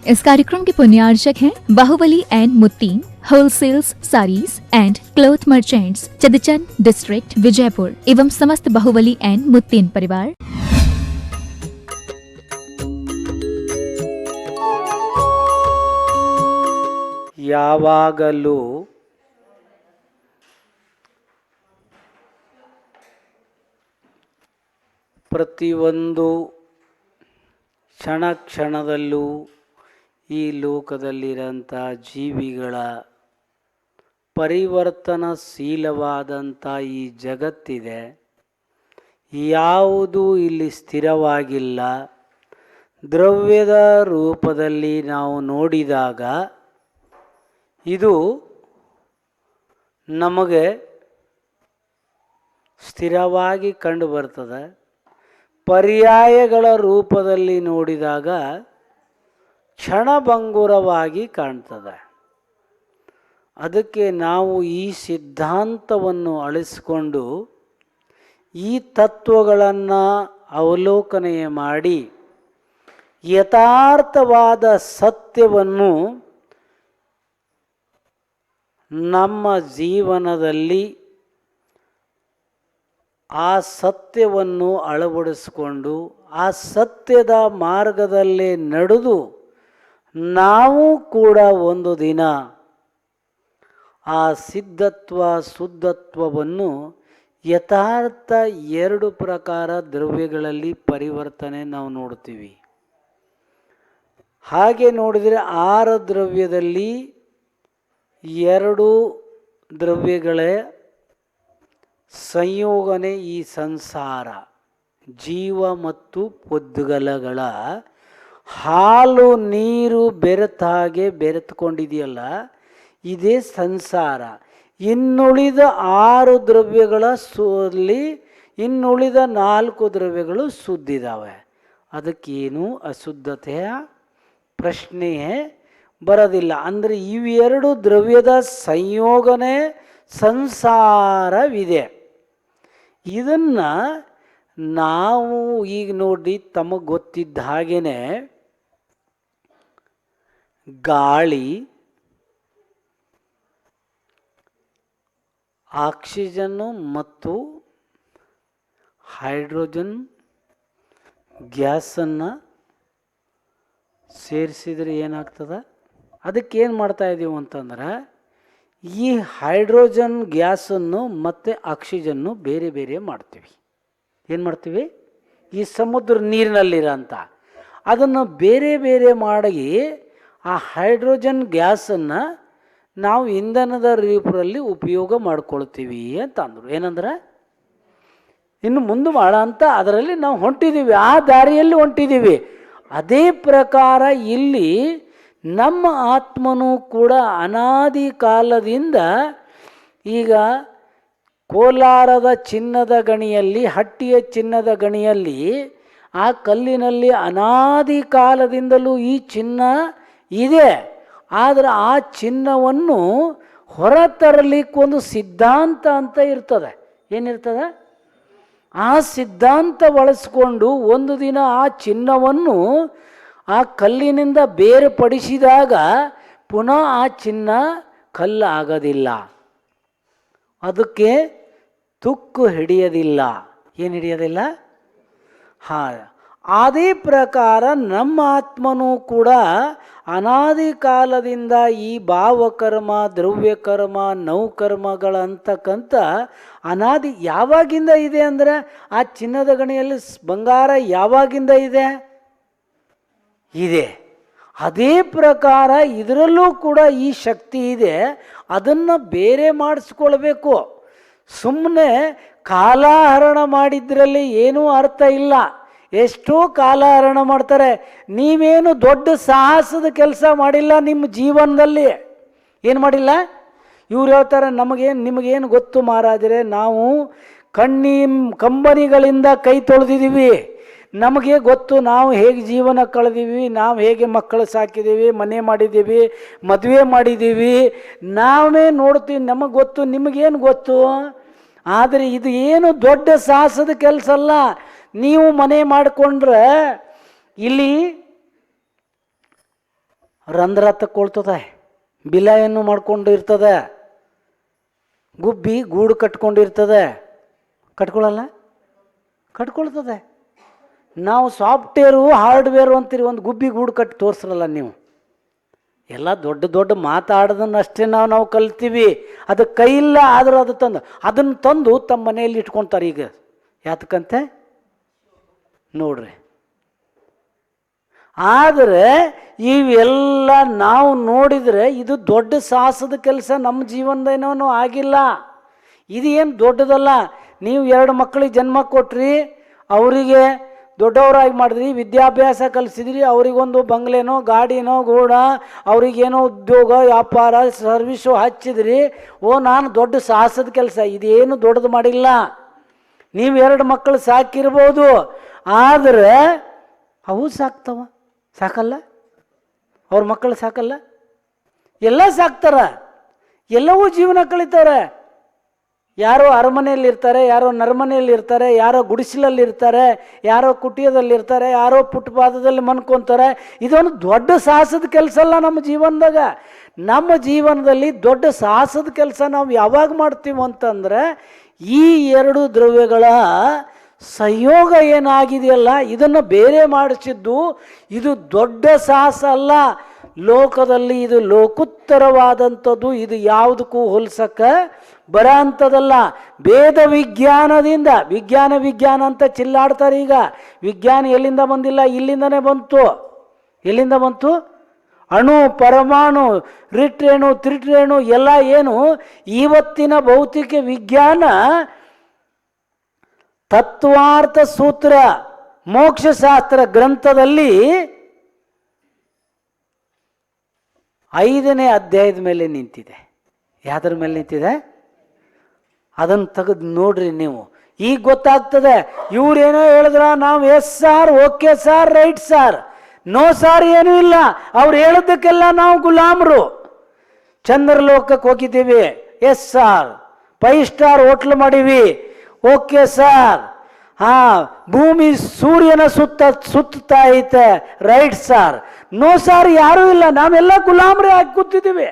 इस कार्यक्रम के पुण्यार्चक हैं Bahubali and Muttin wholesales sarees and cloth merchants, Chadchan district, Vijaypur एवं समस्त बाहुबली एंड मुत्तीन परिवार। ಯಾವಾಗಲೂ ಪ್ರತಿಯೊಂದು ಕ್ಷಣ ಕ್ಷಣದಲ್ಲೂ ಈ ಲೋಕದಲ್ಲಿರೋಂಥ ಜೀವಿಗಳ ಪರಿವರ್ತನಶೀಲವಾದಂಥ ಈ ಜಗತ್ತಿದೆ. ಯಾವುದೂ ಇಲ್ಲಿ ಸ್ಥಿರವಾಗಿಲ್ಲ. ದ್ರವ್ಯದ ರೂಪದಲ್ಲಿ ನಾವು ನೋಡಿದಾಗ ಇದು ನಮಗೆ ಸ್ಥಿರವಾಗಿ ಕಂಡು ಬರ್ತದೆ. ಪರ್ಯಾಯಗಳ ರೂಪದಲ್ಲಿ ನೋಡಿದಾಗ ಕ್ಷಣಭಂಗುರವಾಗಿ ಕಾಣ್ತದೆ. ಅದಕ್ಕೆ ನಾವು ಈ ಸಿದ್ಧಾಂತವನ್ನು ಅಳಿಸಿಕೊಂಡು ಈ ತತ್ವಗಳನ್ನು ಅವಲೋಕನೆ ಮಾಡಿ ಯಥಾರ್ಥವಾದ ಸತ್ಯವನ್ನು ನಮ್ಮ ಜೀವನದಲ್ಲಿ ಆ ಸತ್ಯವನ್ನು ಅಳವಡಿಸಿಕೊಂಡು ಆ ಸತ್ಯದ ಮಾರ್ಗದಲ್ಲೇ ನಡೆದು ನಾವು ಕೂಡ ಒಂದು ದಿನ ಆ ಸಿದ್ಧತ್ವ ಶುದ್ಧತ್ವವನ್ನು ಯಥಾರ್ಥ ಎರಡು ಪ್ರಕಾರ ದ್ರವ್ಯಗಳಲ್ಲಿ ಪರಿವರ್ತನೆ ನಾವು ನೋಡ್ತೀವಿ. ಹಾಗೆ ನೋಡಿದರೆ 6 ದ್ರವ್ಯದಲ್ಲಿ 2 ದ್ರವ್ಯಗಳೇ ಸಂಯೋಗನೆ ಈ ಸಂಸಾರ. ಜೀವ ಮತ್ತು ಪುದ್ಗಲಗಳ ಹಾಲು ನೀರು ಬೆರೆತಾಗೆ ಬೆರೆತುಕೊಂಡಿದೆಯಲ್ಲ, ಇದೇ ಸಂಸಾರ. ಇನ್ನುಳಿದ 6 ದ್ರವ್ಯಗಳ ಇನ್ನುಳಿದ 4 ದ್ರವ್ಯಗಳು ಶುದ್ಧಿದ್ದಾವೆ. ಅದಕ್ಕೇನು ಅಶುದ್ಧತೆಯ ಪ್ರಶ್ನೆಯೇ ಬರೋದಿಲ್ಲ. ಅಂದರೆ ಇವೆರಡು ದ್ರವ್ಯದ ಸಂಯೋಗನೆ ಸಂಸಾರವಿದೆ. ಇದನ್ನು ನಾವು ಈಗ ನೋಡಿ ತಮಗೆ ಗೊತ್ತಿದ್ದ ಹಾಗೇ ಗಾಳಿ, ಆಕ್ಸಿಜನ್ನು ಮತ್ತು ಹೈಡ್ರೋಜನ್ ಗ್ಯಾಸನ್ನು ಸೇರಿಸಿದರೆ ಏನಾಗ್ತದೆ? ಅದಕ್ಕೇನು ಮಾಡ್ತಾ ಇದ್ದೀವಿ ಅಂತಂದ್ರೆ, ಈ ಹೈಡ್ರೋಜನ್ ಗ್ಯಾಸನ್ನು ಮತ್ತು ಆಕ್ಸಿಜನ್ನು ಬೇರೆ ಬೇರೆ ಮಾಡ್ತೀವಿ. ಏನು ಮಾಡ್ತೀವಿ? ಈ ಸಮುದ್ರ ನೀರಿನಲ್ಲಿರೋಂಥ ಅದನ್ನು ಬೇರೆ ಬೇರೆ ಮಾಡಿ ಆ ಹೈಡ್ರೋಜನ್ ಗ್ಯಾಸನ್ನು ನಾವು ಇಂಧನದ ರೂಪದಲ್ಲಿ ಉಪಯೋಗ ಮಾಡ್ಕೊಳ್ತೀವಿ ಅಂತ ಅಂದರು. ಏನಂದ್ರೆ ಇನ್ನು ಮುಂದೆ ಮಾಡ ಅಂತ ಅದರಲ್ಲಿ ನಾವು ಹೊಂಟಿದ್ದೀವಿ, ಆ ದಾರಿಯಲ್ಲಿ ಹೊಂಟಿದ್ದೀವಿ. ಅದೇ ಪ್ರಕಾರ ಇಲ್ಲಿ ನಮ್ಮ ಆತ್ಮನೂ ಕೂಡ ಅನಾದಿ ಕಾಲದಿಂದ ಈಗ ಕೋಲಾರದ ಚಿನ್ನದ ಗಣಿಯಲ್ಲಿ, ಹಟ್ಟಿಯ ಚಿನ್ನದ ಗಣಿಯಲ್ಲಿ, ಆ ಕಲ್ಲಿನಲ್ಲಿ ಅನಾದಿ ಕಾಲದಿಂದಲೂ ಈ ಚಿನ್ನ ಇದೆ. ಆದರೆ ಆ ಚಿನ್ನವನ್ನು ಹೊರತರಲಿಕ್ಕೊಂದು ಸಿದ್ಧಾಂತ ಅಂತ ಇರ್ತದೆ. ಏನಿರ್ತದೆ? ಆ ಸಿದ್ಧಾಂತ ಬಳಸ್ಕೊಂಡು ಒಂದು ದಿನ ಆ ಚಿನ್ನವನ್ನು ಆ ಕಲ್ಲಿನಿಂದ ಬೇರ್ಪಡಿಸಿದಾಗ ಪುನಃ ಆ ಚಿನ್ನ ಕಲ್ಲು ಆಗೋದಿಲ್ಲ. ಅದಕ್ಕೆ ತುಕ್ಕು ಹಿಡಿಯೋದಿಲ್ಲ. ಏನು ಹಿಡಿಯೋದಿಲ್ಲ? ಅದೇ ಪ್ರಕಾರ ನಮ್ಮ ಆತ್ಮನೂ ಕೂಡ ಅನಾದಿ ಕಾಲದಿಂದ ಈ ಭಾವಕರ್ಮ, ದ್ರವ್ಯಕರ್ಮ, ನೌಕರ್ಮಗಳಂತಕ್ಕಂಥ ಅನಾದಿ ಯಾವಾಗಿಂದ ಇದೆ ಅಂದರೆ, ಆ ಚಿನ್ನದ ಗಣಿಯಲ್ಲಿ ಬಂಗಾರ ಯಾವಾಗಿಂದ ಇದೆ? ಅದೇ ಪ್ರಕಾರ ಇದರಲ್ಲೂ ಕೂಡ ಈ ಶಕ್ತಿ ಇದೆ. ಅದನ್ನು ಬೇರೆ ಮಾಡಿಸ್ಕೊಳ್ಬೇಕು. ಸುಮ್ಮನೆ ಕಾಲಹರಣ ಮಾಡಿದ್ರಲ್ಲಿ ಏನೂ ಅರ್ಥ ಇಲ್ಲ. ಎಷ್ಟೋ ಕಾಲಹರಣ ಮಾಡ್ತಾರೆ. ನೀವೇನು ದೊಡ್ಡ ಸಾಹಸದ ಕೆಲಸ ಮಾಡಿಲ್ಲ ನಿಮ್ಮ ಜೀವನದಲ್ಲಿ. ಏನು ಮಾಡಿಲ್ಲ? ಇವ್ರು ಹೇಳ್ತಾರೆ, ನಿಮಗೇನು ಗೊತ್ತು ಮಹಾರಾಜರೇ, ನಾವು ಕಂಬನಿಗಳಿಂದ ಕೈ ತೊಳೆದಿದ್ದೀವಿ, ನಮಗೆ ಗೊತ್ತು ನಾವು ಹೇಗೆ ಜೀವನ ಕಳೆದೀವಿ, ನಾವು ಹೇಗೆ ಮಕ್ಕಳು ಸಾಕಿದ್ದೀವಿ, ಮನೆ ಮಾಡಿದ್ದೀವಿ, ಮದುವೆ ಮಾಡಿದ್ದೀವಿ, ನಾವೇ ನೋಡ್ತೀವಿ, ನಮಗೆ ಗೊತ್ತು, ನಿಮಗೇನು ಗೊತ್ತು? ಆದರೆ ಇದು ಏನು ದೊಡ್ಡ ಸಾಹಸದ ಕೆಲಸ ಅಲ್ಲ. ನೀವು ಮನೆ ಮಾಡಿಕೊಂಡ್ರೆ ಇಲ್ಲಿ ರಂಧ್ರ ತಕ್ಕೊಳ್ತದೆ, ಬಿಲಾಯನ್ನು ಮಾಡ್ಕೊಂಡು ಇರ್ತದೆ, ಗುಬ್ಬಿ ಗೂಡು ಕಟ್ಕೊಂಡಿರ್ತದೆ. ಕಟ್ಕೊಳ್ಳಲ್ಲ? ಕಟ್ಕೊಳ್ತದೆ. ನಾವು ಸಾಫ್ಟ್ವೇರು ಹಾರ್ಡ್ವೇರು ಅಂತೀರಿ, ಒಂದು ಗುಬ್ಬಿ ಗೂಡು ಕಟ್ಟಿ ತೋರಿಸ್ರಲ್ಲ ನೀವು. ಎಲ್ಲ ದೊಡ್ಡ ದೊಡ್ಡ ಮಾತಾಡೋದನ್ನಷ್ಟೇ ನಾವು ಕಲ್ತೀವಿ. ಅದು ಕೈ ಇಲ್ಲ, ಆದರೂ ಅದನ್ನು ತಂದು ತಮ್ಮ ಮನೆಯಲ್ಲಿ ಇಟ್ಕೊತಾರೆ. ಈಗ ಯಾತಕ್ಕಂತೆ ನೋಡ್ರಿ. ಆದರೆ ಇವೆಲ್ಲ ನಾವು ನೋಡಿದರೆ ಇದು ದೊಡ್ಡ ಸಾಹಸದ ಕೆಲಸ ನಮ್ಮ ಜೀವನದೇನೋ ಆಗಿಲ್ಲ. ಇದು ಏನು ದೊಡ್ಡದಲ್ಲ. ನೀವು 2 ಮಕ್ಕಳಿಗೆ ಜನ್ಮ ಕೊಟ್ರಿ, ಅವರಿಗೆ ದೊಡ್ಡವರಾಗಿ ಮಾಡಿದ್ರಿ, ವಿದ್ಯಾಭ್ಯಾಸ ಕಲಿಸಿದ್ರಿ, ಅವರಿಗೊಂದು ಬಂಗ್ಲೆನೋ ಗಾಡಿನೋ ಗೂಡ, ಅವರಿಗೇನೋ ಉದ್ಯೋಗ ವ್ಯಾಪಾರ ಸರ್ವಿಸು ಹಚ್ಚಿದ್ರಿ. ನಾನು ದೊಡ್ಡ ಸಾಹಸದ ಕೆಲಸ ಇದೇನು ದೊಡ್ಡದು ಮಾಡಿಲ್ಲ. ನೀವು 2 ಮಕ್ಕಳು ಸಾಕಿರ್ಬೋದು, ಆದರೆ ಅವು ಸಾಕ್ತವ? ಸಾಕಲ್ಲ? ಅವ್ರ ಮಕ್ಕಳು ಸಾಕಲ್ಲ? ಎಲ್ಲ ಸಾಕ್ತಾರ, ಎಲ್ಲವೂ ಜೀವನ ಕಳೀತಾರೆ. ಯಾರೋ ಅರಮನೆಯಲ್ಲಿರ್ತಾರೆ, ಯಾರೋ ನರಮನೆಯಲ್ಲಿರ್ತಾರೆ, ಯಾರೋ ಗುಡಿಸಲಲ್ಲಿರ್ತಾರೆ, ಯಾರೋ ಕುಟಿಯದಲ್ಲಿರ್ತಾರೆ, ಯಾರೋ ಫುಟ್ಪಾತದಲ್ಲಿ ಮನ್ಕೊತಾರೆ. ಇದೊಂದು ದೊಡ್ಡ ಸಾಹಸದ ಕೆಲಸ ಅಲ್ಲ ನಮ್ಮ ಜೀವನದಾಗ. ನಮ್ಮ ಜೀವನದಲ್ಲಿ ದೊಡ್ಡ ಸಾಹಸದ ಕೆಲಸ ನಾವು ಯಾವಾಗ ಮಾಡ್ತೀವಿ ಅಂತಂದರೆ, ಈ 2 ದ್ರವ್ಯಗಳ ಸಂಯೋಗ ಏನಾಗಿದೆಯಲ್ಲ, ಇದನ್ನು ಬೇರೆ ಮಾಡಿಸಿದ್ದು ಇದು ದೊಡ್ಡ ಸಾಹಸ ಅಲ್ಲ. ಲೋಕದಲ್ಲಿ ಇದು ಲೋಕೋತ್ತರವಾದಂಥದ್ದು. ಇದು ಯಾವುದಕ್ಕೂ ಹೋಲ್ಸಕ್ಕೆ ಬರೋ ಅಂಥದ್ದಲ್ಲ. ವೇದ ವಿಜ್ಞಾನದಿಂದ ವಿಜ್ಞಾನ ಅಂತ ಚಿಲ್ಲಾಡ್ತಾರೆ. ಈಗ ವಿಜ್ಞಾನ ಎಲ್ಲಿಂದ ಬಂದಿಲ್ಲ, ಇಲ್ಲಿಂದನೇ ಬಂತು. ಎಲ್ಲಿಂದ ಬಂತು? ಅಣು, ಪರಮಾಣು, ರಿಟ್ರೇಣು, ತ್ರಿಟ್ರೇಣು ಎಲ್ಲ ಏನು ಇವತ್ತಿನ ಭೌತಿಕ ವಿಜ್ಞಾನ ತತ್ವಾರ್ಥ ಸೂತ್ರ ಮೋಕ್ಷಶಾಸ್ತ್ರ ಗ್ರಂಥದಲ್ಲಿ 5ನೇ ಅಧ್ಯಾಯದ ಮೇಲೆ ನಿಂತಿದೆ. ಯಾವ್ದ್ರ ಮೇಲೆ ನಿಂತಿದೆ? ಅದನ್ನು ತೆಗೆದು ನೋಡ್ರಿ ನೀವು, ಈಗ ಗೊತ್ತಾಗ್ತದೆ. ಇವ್ರೇನೋ ಹೇಳಿದ್ರ, ನಾವು yes sir, okay sir, right sir, no sir ಏನೂ ಇಲ್ಲ. ಅವ್ರು ಹೇಳೋದಕ್ಕೆಲ್ಲ ನಾವು ಗುಲಾಮರು. ಚಂದ್ರಲೋಕಕ್ಕೆ ಹೋಗಿದ್ದೀವಿ, ಎಸ್ ಸಾರ್. 5 ಸ್ಟಾರ್ ಹೋಟ್ಲ್ ಮಾಡೀವಿ, ಓಕೆ ಸಾರ್. ಭೂಮಿ ಸೂರ್ಯನ ಸುತ್ತಾ ಐತೆ, ರೈಟ್ ಸಾರ್. ನೋ ಸಾರ್ ಯಾರೂ ಇಲ್ಲ. ನಾವೆಲ್ಲ ಗುಲಾಮರೇ ಆಗಿ ಕೂತಿದ್ದೀವಿ.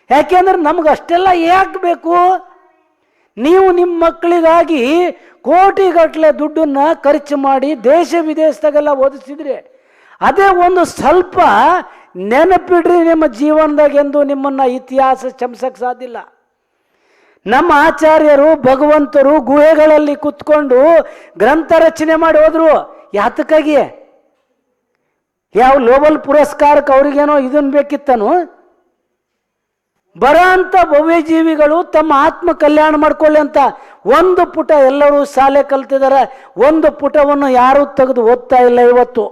ಯಾಕೆಂದ್ರೆ ನಮ್ಗೆ ಅಷ್ಟೆಲ್ಲ ಯಾಕೆ ಬೇಕು? ನೀವು ನಿಮ್ಮ ಮಕ್ಕಳಿಗಾಗಿ ಕೋಟಿಗಟ್ಟಲೆ ದುಡ್ಡನ್ನು ಖರ್ಚು ಮಾಡಿ ದೇಶ ವಿದೇಶದಾಗೆಲ್ಲ ಓದಿಸಿದ್ರಿ. ಅದೇ ಒಂದು ಸ್ವಲ್ಪ ನೆನಪಿಡ್ರಿ ನಿಮ್ಮ ಜೀವನದಾಗ, ಎಂದು ನಿಮ್ಮನ್ನು ಇತಿಹಾಸ ಚಮಸಕ್ಕೆ ಸಾಧ್ಯ ಇಲ್ಲ. ನಮ್ಮ ಆಚಾರ್ಯರು ಭಗವಂತರು ಗುಹೆಗಳಲ್ಲಿ ಕುತ್ಕೊಂಡು ಗ್ರಂಥ ರಚನೆ ಮಾಡಿ ಹೋದ್ರು. ಯಾತಕ್ಕಾಗಿ? ಯಾವ ನೋಬೆಲ್ ಪುರಸ್ಕಾರಕ್ಕೆ ಅವ್ರಿಗೇನೋ ಇದನ್ನು ಬೇಕಿತ್ತನು? ಬರ ಅಂತ ಭವ್ಯ ಜೀವಿಗಳು ತಮ್ಮ ಆತ್ಮ ಕಲ್ಯಾಣ ಮಾಡ್ಕೊಳ್ಳಿ ಅಂತ ಒಂದು ಪುಟ ಎಲ್ಲರೂ ಶಾಲೆ ಕಲ್ತಿದ್ದಾರೆ. ಒಂದು ಪುಟವನ್ನು ಯಾರೂ ತೆಗೆದು ಓದ್ತಾ ಇಲ್ಲ ಇವತ್ತು.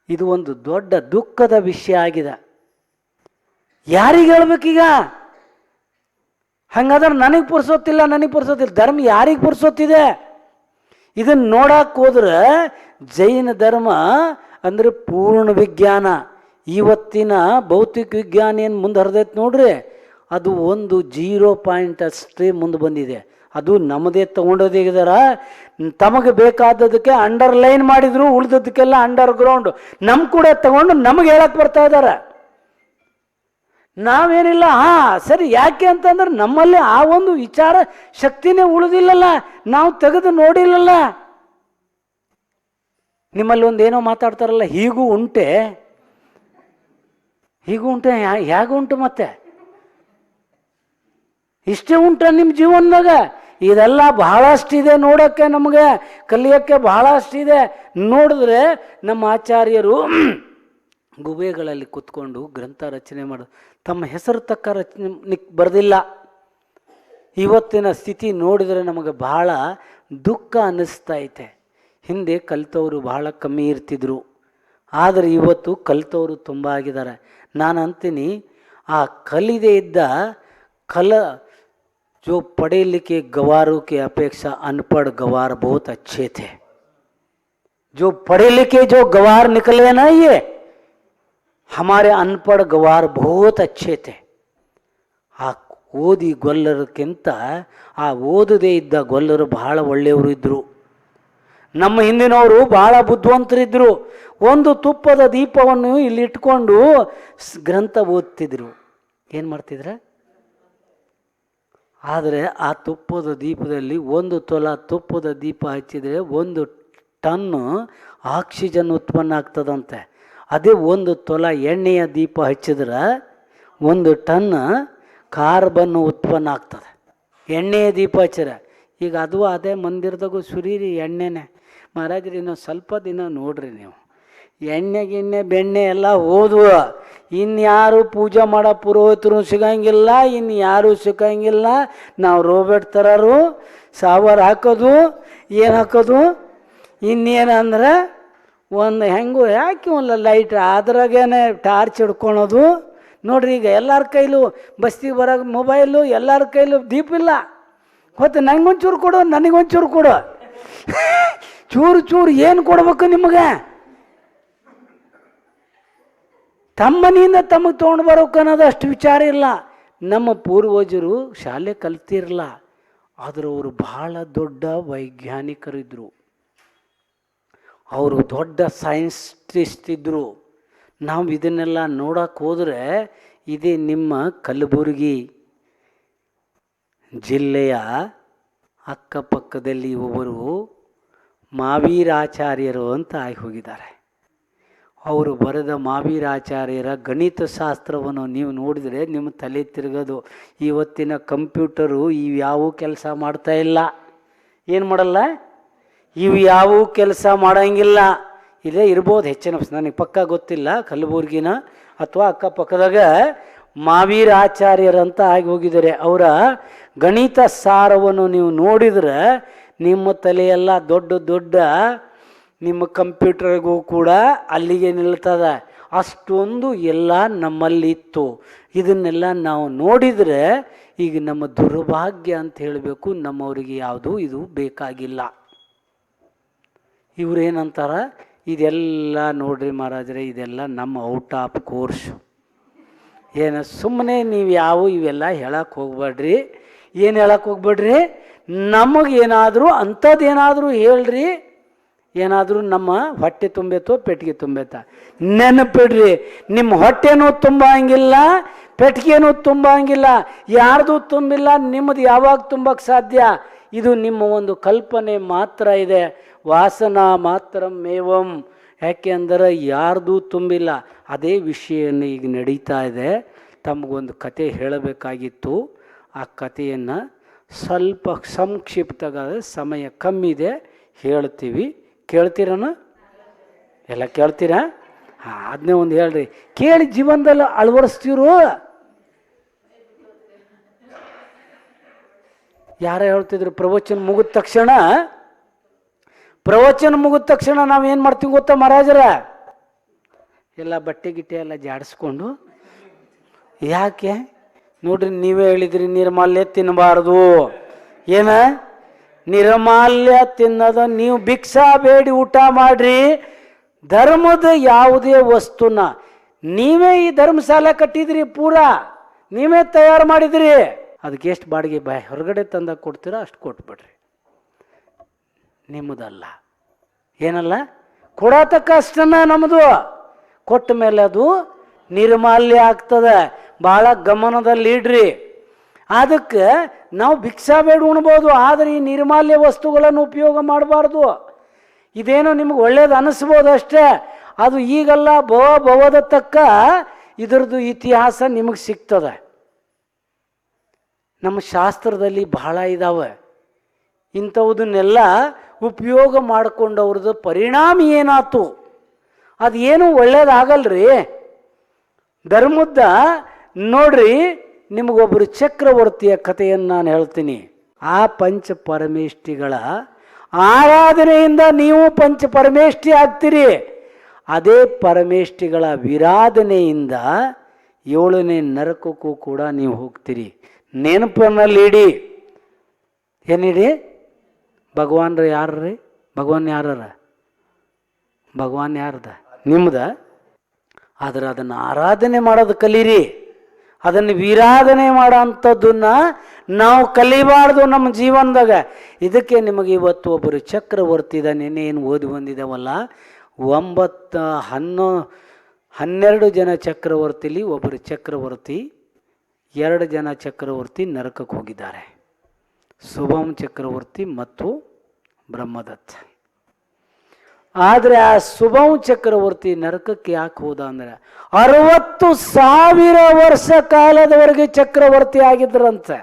ಇದು ಒಂದು ದೊಡ್ಡ ದುಃಖದ ವಿಷಯ ಆಗಿದೆ. ಯಾರಿಗೆ ಹೇಳ್ಬೇಕೀಗ? ಹಂಗಾದ್ರೆ ನನಗೆ ಪುರ್ಸೊತ್ತಿಲ್ಲ, ಧರ್ಮ ಯಾರಿಗೆ ಪುರ್ಸೊತ್ತಿದೆ? ಇದನ್ನು ನೋಡಕ್ಕೆ ಹೋದ್ರೆ ಜೈನ ಧರ್ಮ ಅಂದರೆ ಪೂರ್ಣ ವಿಜ್ಞಾನ. ಇವತ್ತಿನ ಭೌತಿಕ ವಿಜ್ಞಾನ ಏನು ಮುಂದೆ ಹರಿದೈತೆ ನೋಡ್ರಿ, ಅದು ಒಂದು 0 ಪಾಯಿಂಟ್ ಅಷ್ಟೇ ಮುಂದೆ ಬಂದಿದೆ. ಅದು ನಮ್ಮದೇ ತೊಗೊಂಡೋದಿದಾರ. ತಮಗೆ ಬೇಕಾದದಕ್ಕೆ ಅಂಡರ್ಲೈನ್ ಮಾಡಿದ್ರು, ಉಳಿದದಕ್ಕೆಲ್ಲ ಅಂಡರ್ ಗ್ರೌಂಡ್ ನಮ್ಮ ಕೂಡ ತಗೊಂಡು ನಮಗೆ ಹೇಳಕ್ಕೆ ಬರ್ತಾ ಇದ್ದಾರೆ. ನಾವೇನಿಲ್ಲ. ಸರಿ, ಯಾಕೆ ಅಂತಂದ್ರೆ ನಮ್ಮಲ್ಲಿ ಆ ಒಂದು ವಿಚಾರ ಶಕ್ತಿನೇ ಉಳಿದಿಲ್ಲಲ್ಲ, ನಾವು ತೆಗೆದು ನೋಡಿಲ್ಲಲ್ಲ. ನಿಮ್ಮಲ್ಲಿ ಒಂದೇನೋ ಮಾತಾಡ್ತಾರಲ್ಲ, ಹೀಗೂ ಉಂಟೆ ಹೇಗೆ ಉಂಟು? ಮತ್ತೆ ಇಷ್ಟೇ ಉಂಟ ನಿಮ್ಮ ಜೀವನದಾಗ? ಇದೆಲ್ಲ ಬಹಳಷ್ಟಿದೆ ನೋಡೋಕ್ಕೆ, ನಮಗೆ ಕಲಿಯೋಕ್ಕೆ ಬಹಳಷ್ಟಿದೆ. ನೋಡಿದ್ರೆ ನಮ್ಮ ಆಚಾರ್ಯರು ಗುಬೆಗಳಲ್ಲಿ ಕುತ್ಕೊಂಡು ಗ್ರಂಥ ರಚನೆ ಮಾಡೋದು, ತಮ್ಮ ಹೆಸರು ತಕ್ಕ ರಚನೆ ಬರೆದಿಲ್ಲ. ಇವತ್ತಿನ ಸ್ಥಿತಿ ನೋಡಿದರೆ ನಮಗೆ ಬಹಳ ದುಃಖ ಅನ್ನಿಸ್ತೈತೆ. ಹಿಂದೆ ಕಲಿತವರು ಬಹಳ ಕಮ್ಮಿ ಇರ್ತಿದ್ರು, ಆದರೆ ಇವತ್ತು ಕಲಿತವರು ತುಂಬ ಆಗಿದ್ದಾರೆ. ನಾನು ಅಂತೀನಿ, ಆ ಕಲಿದೇ ಇದ್ದ जो पढ़े लिखे गवारों के अपेक्षा अनपढ़ गवार बहुत अच्छे थे. जो पढ़े लिखे जो गवार निकले ना, ये हमारे अनपढ़ गवार बहुत अच्छे थे. ಆ ಓದಿ ಗೊಲ್ಲರಕ್ಕಿಂತ ಆ ಓದದೇ ಇದ್ದ ಗೊಲ್ಲರು ಬಹಳ ಒಳ್ಳೆಯವರು ಇದ್ದರು. ನಮ್ಮ ಹಿಂದಿನವರು ಬಹಳ ಬುದ್ಧಿವಂತರಿದ್ದರು. ಒಂದು ತುಪ್ಪದ ದೀಪವನ್ನು ಇಲ್ಲಿ ಇಟ್ಕೊಂಡು ಗ್ರಂಥ ಓದ್ತಿದ್ರು. ಏನು ಮಾಡ್ತಿದ್ರ? ಆದರೆ ಆ ತುಪ್ಪದ ದೀಪದಲ್ಲಿ 1 ತೊಲ ತುಪ್ಪದ ದೀಪ ಹಚ್ಚಿದರೆ 1 ಟನ್ನು ಆಕ್ಸಿಜನ್ ಉತ್ಪನ್ನ ಆಗ್ತದಂತೆ. ಅದೇ 1 ತೊಲ ಎಣ್ಣೆಯ ದೀಪ ಹಚ್ಚಿದ್ರೆ 1 ಟನ್ ಕಾರ್ಬನ್ ಉತ್ಪನ್ನ ಆಗ್ತದೆ. ಎಣ್ಣೆಯ ದೀಪ ಹಚ್ಚಿರ. ಈಗ ಅದು ಅದೇ ಮಂದಿರದಾಗೂ ಸುರೀರಿ ಎಣ್ಣೆನೆ. ಮಹಾರಾಜ್ರಿ ಇನ್ನೊಂದು ಸ್ವಲ್ಪ ದಿನ ನೋಡ್ರಿ ನೀವು, ಎಣ್ಣೆ ಗಿಣ್ಣೆ ಬೆಣ್ಣೆ ಎಲ್ಲ ಹೋದ್ವು. ಇನ್ಯಾರು ಪೂಜೆ ಮಾಡೋ ಪುರೋಹಿತರು ಸಿಗಂಗಿಲ್ಲ, ಇನ್ಯಾರು ಸಿಕ್ಕಂಗಿಲ್ಲ. ನಾವು ರೋಬೆಟ್ ತರೋರು, ಸಾವಾರು ಹಾಕೋದು, ಏನು ಹಾಕೋದು, ಇನ್ನೇನಂದ್ರೆ ಒಂದು ಹೆಂಗು ಯಾಕೆ ಒಂದು ಲೈಟ್ ಅದ್ರಾಗೇನೆ ಟಾರ್ಚ್ ಹಿಡ್ಕೊಳೋದು. ನೋಡ್ರಿ ಈಗ ಎಲ್ಲರ ಕೈಲೂ ಬಸ್ತಿಗೆ ಬರೋದು ಮೊಬೈಲು, ಎಲ್ಲರ ಕೈಲೂ ದೀಪ ಇಲ್ಲ. ಗೊತ್ತು, ನನಗೊಂಚೂರು ಕೊಡು, ನನಗೊಂಚೂರು ಕೊಡು, ಚೂರು ಚೂರು ಏನು ಕೊಡ್ಬೇಕು ನಿಮಗೆ? ತಮ್ಮ ಮನೆಯಿಂದ ತಮಗೆ ತೊಗೊಂಡು ಬರೋಕೆ ಅನ್ನೋದು ಅಷ್ಟು ವಿಚಾರ ಇಲ್ಲ. ನಮ್ಮ ಪೂರ್ವಜರು ಶಾಲೆ ಕಲ್ತಿರಲ್ಲ, ಆದ್ರೆ ಅವರು ಬಹಳ ದೊಡ್ಡ ವೈಜ್ಞಾನಿಕರಿದ್ದರು, ಅವರು ದೊಡ್ಡ ಸೈನ್ಸ್ಟಿಸ್ಟ್ ಇದ್ದರು. ನಾವು ಇದನ್ನೆಲ್ಲ ನೋಡಕ್ಕೆ ಹೋದರೆ ಇದೇ ನಿಮ್ಮ ಕಲಬುರಗಿ ಜಿಲ್ಲೆಯ ಅಕ್ಕಪಕ್ಕದಲ್ಲಿ ಒಬ್ಬರು ಮಾವೀರಾಚಾರ್ಯರು ಅಂತ ಆಗಿ ಹೋಗಿದ್ದಾರೆ. ಅವರು ಬರೆದ ಮಾವೀರಾಚಾರ್ಯರ ಗಣಿತ ಶಾಸ್ತ್ರವನ್ನು ನೀವು ನೋಡಿದರೆ ನಿಮ್ಮ ತಲೆ ತಿರುಗೋದು. ಇವತ್ತಿನ ಕಂಪ್ಯೂಟರು ಇವ್ಯಾವೂ ಕೆಲಸ ಮಾಡ್ತಾ ಇಲ್ಲ. ಏನು ಮಾಡಲ್ಲ? ಇವು ಯಾವೂ ಕೆಲಸ ಮಾಡೋಂಗಿಲ್ಲ. ಇಲ್ಲೇ ಇರ್ಬೋದು ಹೆಚ್ಚಿನ, ನನಗೆ ಪಕ್ಕ ಗೊತ್ತಿಲ್ಲ, ಕಲಬುರ್ಗಿನ ಅಥವಾ ಅಕ್ಕಪಕ್ಕದಾಗ ಮಾವೀರಾಚಾರ್ಯರಂತ ಆಗಿ ಹೋಗಿದ್ದಾರೆ. ಅವರ ಗಣಿತ ಸಾರವನ್ನು ನೀವು ನೋಡಿದರೆ ನಿಮ್ಮ ತಲೆಯೆಲ್ಲ ದೊಡ್ಡ ದೊಡ್ಡ ನಿಮ್ಮ ಕಂಪ್ಯೂಟರ್ಗೂ ಕೂಡ ಅಲ್ಲಿಗೆ ನಿಲ್ತದೆ. ಅಷ್ಟೊಂದು ಎಲ್ಲ ನಮ್ಮಲ್ಲಿತ್ತು. ಇದನ್ನೆಲ್ಲ ನಾವು ನೋಡಿದರೆ ಈಗ ನಮ್ಮ ದುರ್ಭಾಗ್ಯ ಅಂತ ಹೇಳಬೇಕು. ನಮ್ಮವರಿಗೆ ಯಾವುದೂ ಇದು ಬೇಕಾಗಿಲ್ಲ. ಇವ್ರೇನಂತಾರ, ಇದೆಲ್ಲ ನೋಡ್ರಿ ಮಹಾರಾಜರೇ, ಇದೆಲ್ಲ ನಮ್ಮ ಔಟ್ ಆಫ್ ಕೋರ್ಸ್. ಏನು ಸುಮ್ಮನೆ ನೀವು ಇವೆಲ್ಲ ಹೇಳಕ್ಕೆ ಹೋಗ್ಬೇಡ್ರಿ. ಏನು ಹೇಳಕ್ಕೆ ಹೋಗ್ಬೇಡ್ರಿ, ನಮಗೇನಾದರೂ ಅಂಥದ್ದೇನಾದರೂ ಹೇಳ್ರಿ. ಏನಾದರೂ ನಮ್ಮ ಹೊಟ್ಟೆ ತುಂಬೆತೋ ಪೆಟ್ಟಿಗೆ ತುಂಬೆತ ನೆನಪಿಡ್ರಿ, ನಿಮ್ಮ ಹೊಟ್ಟೆನೂ ತುಂಬಂಗಿಲ್ಲ, ಪೆಟ್ಟಿಗೆನೂ ತುಂಬಂಗಿಲ್ಲ, ಯಾರ್ದು ತುಂಬಿಲ್ಲ, ನಿಮ್ಮದು ಯಾವಾಗ ತುಂಬಕ್ಕೆ ಸಾಧ್ಯ? ಇದು ನಿಮ್ಮ ಒಂದು ಕಲ್ಪನೆ ಮಾತ್ರ ಇದೆ. ವಾಸನ ಮಾತ್ರ ಮೇವಂ. ಯಾಕೆ ಅಂದರೆ ಯಾರ್ದು ತುಂಬಿಲ್ಲ. ಅದೇ ವಿಷಯವನ್ನು ಈಗ ನಡೀತಾ ಇದೆ. ತಮಗೊಂದು ಕತೆ ಹೇಳಬೇಕಾಗಿತ್ತು. ಆ ಕಥೆಯನ್ನು ಸ್ವಲ್ಪ ಸಂಕ್ಷಿಪ್ತವಾದ ಸಮಯ ಕಮ್ಮಿದೆ, ಹೇಳ್ತೀವಿ. ಕೇಳ್ತೀರನ? ಎಲ್ಲ ಕೇಳ್ತೀರಾ? ಹಾಂ, ಅದನ್ನೇ ಒಂದು ಹೇಳ್ರಿ, ಕೇಳಿ ಜೀವನದಲ್ಲಿ ಅಳವಡಿಸ್ತೀರು. ಯಾರ ಹೇಳ್ತಿದ್ರು, ಪ್ರವಚನ ಮುಗಿದ ತಕ್ಷಣ ನಾವೇನು ಮಾಡ್ತೀವಿ ಗೊತ್ತಾ ಮಹಾರಾಜರ? ಎಲ್ಲ ಬಟ್ಟೆ ಗಿಟ್ಟೆ ಎಲ್ಲ ಜಾಡಿಸ್ಕೊಂಡು, ಯಾಕೆ ನೋಡ್ರಿ, ನೀವೇ ಹೇಳಿದ್ರಿ ನಿರ್ಮಾಲ್ಯ ತಿನ್ನಬಾರ್ದು. ಏನ ನಿರ್ಮಾಲ್ಯ ತಿನ್ನೋದು? ನೀವು ಭಿಕ್ಷಾ ಬೇಡಿ ಊಟ ಮಾಡ್ರಿ. ಧರ್ಮದ ಯಾವುದೇ ವಸ್ತುನ ನೀವೇ ಈ ಧರ್ಮಶಾಲೆ ಕಟ್ಟಿದ್ರಿ, ಪೂರಾ ನೀವೇ ತಯಾರು ಮಾಡಿದ್ರಿ. ಅದಕ್ಕೆ ಎಷ್ಟು ಬಾಡಿಗೆ ಹೊರಗಡೆ ತಂದಾಗ ಕೊಡ್ತೀರಾ ಅಷ್ಟು ಕೊಟ್ಬಿಡ್ರಿ, ನಿಮ್ಮದಲ್ಲ. ಏನಲ್ಲ ಕೊಡತಕ್ಕ ಅಷ್ಟನ್ನ ನಮ್ಮದು. ಕೊಟ್ಟ ಮೇಲೆ ಅದು ನಿರ್ಮಾಲ್ಯ ಆಗ್ತದೆ. ಭಾಳ ಗಮನದಲ್ಲಿ ಇಡ್ರಿ. ಅದಕ್ಕೆ ನಾವು ಭಿಕ್ಷಾ ಬೇಡ ಉಣ್ಬೋದು, ಆದರೆ ಈ ನಿರ್ಮಾಲ್ಯ ವಸ್ತುಗಳನ್ನು ಉಪಯೋಗ ಮಾಡಬಾರ್ದು. ಇದೇನೋ ನಿಮ್ಗೆ ಒಳ್ಳೇದು ಅನ್ನಿಸ್ಬೋದು ಅಷ್ಟೇ. ಅದು ಈಗಲ್ಲ, ಭವದ ತಕ್ಕ ಇದರದ್ದು ಇತಿಹಾಸ ನಿಮಗೆ ಸಿಗ್ತದೆ. ನಮ್ಮ ಶಾಸ್ತ್ರದಲ್ಲಿ ಬಹಳ ಇದ್ದಾವೆ. ಇಂಥವುದನ್ನೆಲ್ಲ ಉಪಯೋಗ ಮಾಡಿಕೊಂಡವ್ರದ್ದು ಪರಿಣಾಮ ಏನಾಯ್ತು? ಅದೇನು ಒಳ್ಳೇದಾಗಲ್ರಿ. ಧರ್ಮದ ನೋಡ್ರಿ, ನಿಮಗೊಬ್ಬರು ಚಕ್ರವರ್ತಿಯ ಕಥೆಯನ್ನು ನಾನು ಹೇಳ್ತೀನಿ. ಆ ಪಂಚ ಪರಮೇಷ್ಠಿಗಳ ಆರಾಧನೆಯಿಂದ ನೀವು ಪಂಚ ಪರಮೇಷ್ಠಿ ಆಗ್ತೀರಿ. ಅದೇ ಪರಮೇಷ್ಠಿಗಳ ವಿರಾಧನೆಯಿಂದ 7ನೇ ನರಕಕ್ಕೂ ಕೂಡ ನೀವು ಹೋಗ್ತೀರಿ. ನೆನಪಿನಲ್ಲಿ ಇಡಿ. ಏನಿಡಿ? ಭಗವಾನ್ರ ಯಾರ್ರಿ? ಭಗವಾನ್ ಯಾರ? ಭಗವಾನ್ ಯಾರದ? ನಿಮ್ದ. ಆದರೆ ಅದನ್ನು ಆರಾಧನೆ ಮಾಡೋದು ಕಲೀರಿ. ಅದನ್ನು ವಿರಾಧನೆ ಮಾಡೋ ಅಂಥದ್ದನ್ನು ನಾವು ಕಲಿಬಾರ್ದು ನಮ್ಮ ಜೀವನದಾಗ. ಇದಕ್ಕೆ ನಿಮಗೆ ಇವತ್ತು ಒಬ್ಬರು ಚಕ್ರವರ್ತಿ ಇದ್ದಾನೆ. ಏನು ಓದಿ ಬಂದಿದ್ದಾವಲ್ಲ, 12 ಜನ ಚಕ್ರವರ್ತಿಲಿ ಒಬ್ಬರು ಚಕ್ರವರ್ತಿ, 2 ಜನ ಚಕ್ರವರ್ತಿ ನರಕಕ್ಕೆ ಹೋಗಿದ್ದಾರೆ, ಶುಭಂ ಚಕ್ರವರ್ತಿ ಮತ್ತು ಬ್ರಹ್ಮದತ್ತ. ಆದರೆ ಆ ಶುಭಂ ಚಕ್ರವರ್ತಿ ನರಕಕ್ಕೆ ಯಾಕೆ ಹೋದ ಅಂದರೆ 60,000 ವರ್ಷ ಕಾಲದವರೆಗೆ ಚಕ್ರವರ್ತಿ ಆಗಿದ್ರಂತೆ.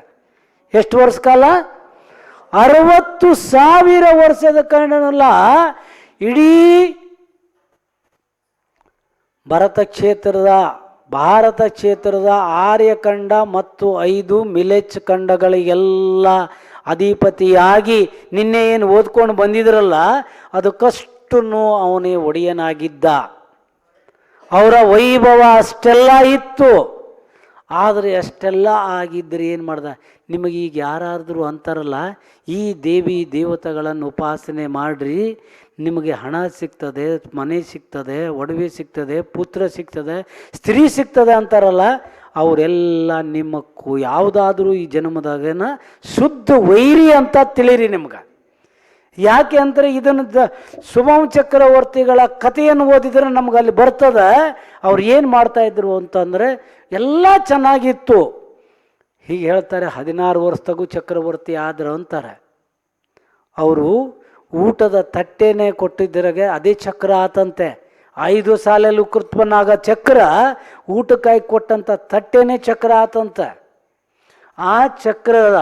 ಎಷ್ಟು ವರ್ಷ ಕಾಲ? 60,000 ವರ್ಷದ ಕಾರಣನಲ್ಲ, ಇಡೀ ಭಾರತ ಕ್ಷೇತ್ರದ ಆರ್ಯಖಂಡ ಮತ್ತು 5 ಮಿಲೆಚ್ ಖಂಡಗಳಿಗೆಲ್ಲ ಅಧಿಪತಿಯಾಗಿ ನಿನ್ನೆ ಏನು ಓದ್ಕೊಂಡು ಬಂದಿದ್ರಲ್ಲ ಅದಕ್ಕಷ್ಟು ಅವನೇ ಒಡೆಯನಾಗಿದ್ದ. ಅವರ ವೈಭವ ಅಷ್ಟೆಲ್ಲ ಇತ್ತು. ಆದರೆ ಅಷ್ಟೆಲ್ಲ ಆಗಿದ್ದರೆ ಏನು ಮಾಡ್ದ? ನಿಮಗೀಗ ಯಾರಾದರೂ ಅಂತಾರಲ್ಲ, ಈ ದೇವಿ ದೇವತೆಗಳನ್ನು ಉಪಾಸನೆ ಮಾಡಿರಿ, ನಿಮಗೆ ಹಣ ಸಿಗ್ತದೆ, ಮನೆ ಸಿಗ್ತದೆ, ಒಡವೆ ಸಿಗ್ತದೆ, ಪುತ್ರ ಸಿಗ್ತದೆ, ಸ್ತ್ರೀ ಸಿಗ್ತದೆ ಅಂತಾರಲ್ಲ, ಅವರೆಲ್ಲ ನಿಮ್ಮ ಯಾವುದಾದ್ರೂ ಈ ಜನ್ಮದಾಗನ ಶುದ್ಧ ವೈರಿ ಅಂತ ತಿಳಿರಿ ನಿಮ್ಗೆ. ಯಾಕೆ ಅಂದರೆ ಇದನ್ನು ಶುಭಂ ಚಕ್ರವರ್ತಿಗಳ ಕಥೆಯನ್ನು ಓದಿದ್ರೆ ನಮ್ಗೆ ಅಲ್ಲಿ ಬರ್ತದೆ. ಅವ್ರು ಏನು ಮಾಡ್ತಾಯಿದ್ರು ಅಂತಂದರೆ ಎಲ್ಲ ಚೆನ್ನಾಗಿತ್ತು. ಹೀಗೆ ಹೇಳ್ತಾರೆ, 16 ವರ್ಷದಾಗೂ ಚಕ್ರವರ್ತಿ ಆದರು ಅಂತಾರೆ. ಅವರು ಊಟದ ತಟ್ಟೆನೇ ಕೊಟ್ಟಿದ್ದರಾಗೆ ಅದೇ ಚಕ್ರ ಆತಂತೆ. 5 ಸಾಲಲ್ಲಿ ಕೃತ್ವನಾಗ ಚಕ್ರ ಊಟಕ್ಕಾಗಿ ಕೊಟ್ಟಂಥ ತಟ್ಟೆನೇ ಚಕ್ರ ಆತಂತ. ಆ ಚಕ್ರದ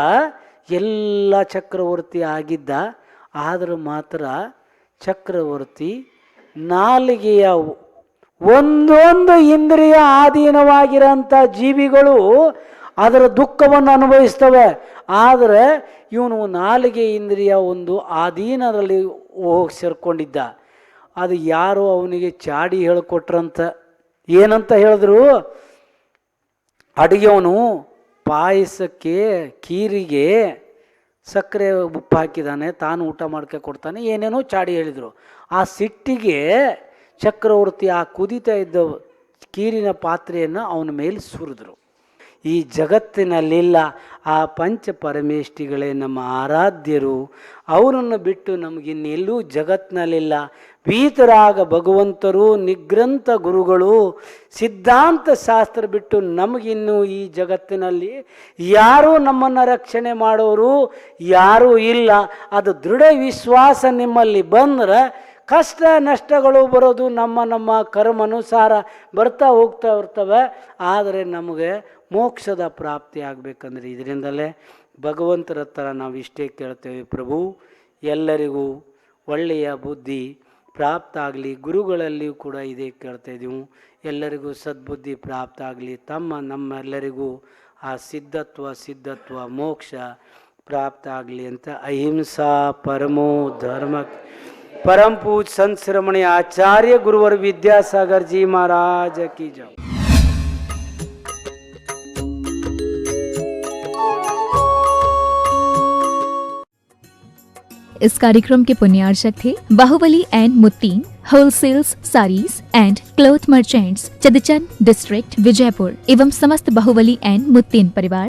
ಎಲ್ಲ ಚಕ್ರವರ್ತಿ ಆಗಿದ್ದ. ಆದರೂ ಮಾತ್ರ ಚಕ್ರವರ್ತಿ ನಾಲಿಗೆಯ ಒಂದೊಂದು ಇಂದ್ರಿಯ ಆಧೀನವಾಗಿರೋಂಥ ಜೀವಿಗಳು ಅದರ ದುಃಖವನ್ನು ಅನುಭವಿಸ್ತವೆ. ಆದರೆ ಇವನು ನಾಲಿಗೆ ಇಂದ್ರಿಯ ಒಂದು ಆಧೀನದಲ್ಲಿ ಹೋಗಿ ಸೇರ್ಕೊಂಡಿದ್ದ. ಅದು ಯಾರೋ ಅವನಿಗೆ ಚಾಡಿ ಹೇಳಿಕೊಟ್ರಂತ. ಏನಂತ ಹೇಳಿದ್ರು? ಅಡುಗೆಯವನು ಪಾಯಸಕ್ಕೆ ಖೀರಿಗೆ ಸಕ್ಕರೆ ಉಪ್ಪು ಹಾಕಿದ್ದಾನೆ, ತಾನು ಊಟ ಮಾಡ್ಕೆ ಕೊಡ್ತಾನೆ, ಏನೇನೋ ಚಾಡಿ ಹೇಳಿದರು. ಆ ಸಿಟ್ಟಿಗೆ ಚಕ್ರವರ್ತಿ ಆ ಕುದಿತಾ ಇದ್ದ ಕೀರಿನ ಪಾತ್ರೆಯನ್ನು ಅವನ ಮೇಲೆ ಸುರಿದ್ರು. ಈ ಜಗತ್ತಿನಲ್ಲಿಲ್ಲ ಆ ಪಂಚ ಪರಮೇಷ್ಠಿಗಳೇ ನಮ್ಮ ಆರಾಧ್ಯರು. ಅವರನ್ನು ಬಿಟ್ಟು ನಮಗಿನ್ನೆಲ್ಲೂ ಜಗತ್ತಿನಲ್ಲಿಲ್ಲ. ವೀತರಾಗ ಭಗವಂತರು, ನಿಗ್ರಂಥ ಗುರುಗಳು, ಸಿದ್ಧಾಂತ ಶಾಸ್ತ್ರ ಬಿಟ್ಟು ನಮಗಿನ್ನೂ ಈ ಜಗತ್ತಿನಲ್ಲಿ ಯಾರೂ ನಮ್ಮನ್ನು ರಕ್ಷಣೆ ಮಾಡೋರು ಯಾರೂ ಇಲ್ಲ. ಅದು ದೃಢ ವಿಶ್ವಾಸ ನಿಮ್ಮಲ್ಲಿ ಬಂದರೆ ಕಷ್ಟ ನಷ್ಟಗಳು ಬರೋದು ನಮ್ಮ ಕರ್ಮನುಸಾರ ಬರ್ತಾ ಹೋಗ್ತಾ ಇರ್ತವೆ. ಆದರೆ ನಮಗೆ ಮೋಕ್ಷದ ಪ್ರಾಪ್ತಿ ಆಗಬೇಕಂದ್ರೆ ಇದರಿಂದಲೇ ಭಗವಂತರ ಹತ್ರ ನಾವು ಇಷ್ಟೇ ಕೇಳ್ತೇವೆ, ಪ್ರಭು ಎಲ್ಲರಿಗೂ ಒಳ್ಳೆಯ ಬುದ್ಧಿ ಪ್ರಾಪ್ತ ಆಗಲಿ. ಗುರುಗಳಲ್ಲಿಯೂ ಕೂಡ ಇದೇ ಕೇಳ್ತಾಯಿದ್ದೀವಿ, ಎಲ್ಲರಿಗೂ ಸದ್ಬುದ್ಧಿ ಪ್ರಾಪ್ತ ಆಗಲಿ. ನಮ್ಮೆಲ್ಲರಿಗೂ ಆ ಸಿದ್ಧತ್ವ ಮೋಕ್ಷ ಪ್ರಾಪ್ತ ಆಗಲಿ ಅಂತ ಅಹಿಂಸಾ ಪರಮೋ ಧರ್ಮ परम पूज संत शिरोमणि आचार्य गुरुवर विद्यासागर जी महाराज की जय। इस कार्यक्रम के पुण्यार्चक थे Bahubali and Muttin wholesales sarees and cloth merchants, Chadchan district, Vijaypur एवं समस्त बाहुबली एंड मुत्तीन परिवार।